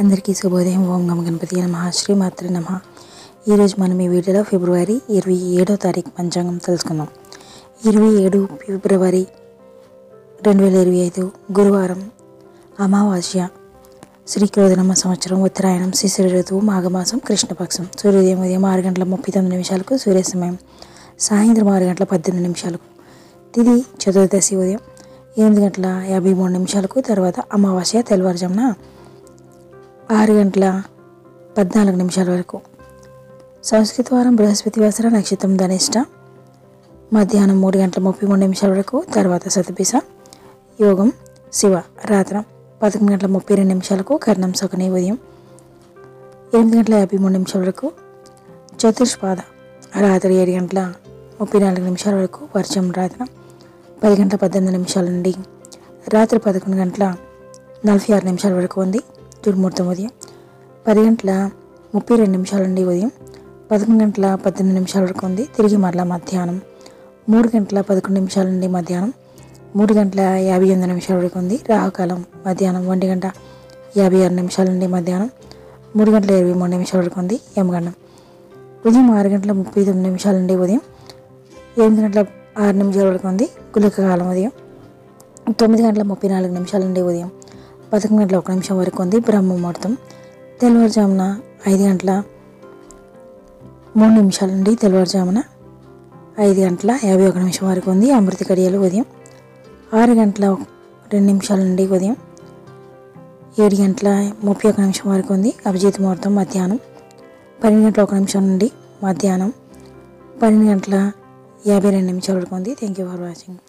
అందరికీ శుభోదయం. ఓం గమ గణపతి నమః. శ్రీమాత్రే నమః. ఈరోజు మనం ఈ వీడియోలో ఫిబ్రవరి 27వ తారీఖు పంచాంగం తెలుసుకుందాం. 27 ఫిబ్రవరి 2025 గురువారం, అమావాస్య, శ్రీక్రోధనామ సంవత్సరం, ఉత్తరాయణం, శిశిర ఋతువు, మాఘమాసం, కృష్ణపక్షం. సూర్యోదయం ఉదయం 6:39 సూర్యాస్తమయం సాయంత్రం 6:18 తిథి చతుర్దశి ఉదయం 8:53 తర్వాత అమావాస్య తెల్లవారుజామున 6:14 వరకు. సంస్కృత వారం బృహస్పతివాసర, నక్షత్రం ధనిష్ట, మధ్యాహ్నం 3:33 వరకు. తర్వాత శతభిష యోగం శివ, రాత్రి 11:32 కర్ణం శకుని ఉదయం 8:53 వరకు. చతుష్పాద రాత్రి 7:34 వరకు. వర్షం రాత్రి 10:18 నుండి రాత్రి 11:46 వరకు ఉంది. దుర్ముహూర్తం ఉదయం 10:32 నుండి ఉదయం 11:18 వరకు ఉంది. తిరిగి మరలా మధ్యాహ్నం 3:11 నుండి మధ్యాహ్నం 3:58 వరకు ఉంది. రాహుకాలం మధ్యాహ్నం 1:56 నుండి మధ్యాహ్నం 3:23 వరకు ఉంది. యమగండం ఉదయం 6:39 నుండి ఉదయం 8:06 వరకు ఉంది. గుళిక కాలం ఉదయం 9:34 నుండి ఉదయం 11:01 వరకు ఉంది. బ్రహ్మ ముహూర్తం తెల్లవారుజామున 5:03 నుండి తెల్లవారుజామున 5:51 వరకు ఉంది. అమృత గడియలు ఉదయం 6:02 నుండి ఉదయం 7:31 వరకు ఉంది. అభిజిత్ ముహూర్తం మధ్యాహ్నం 12:01 నుండి మధ్యాహ్నం 12:52 వరకు ఉంది. Thank you for watching.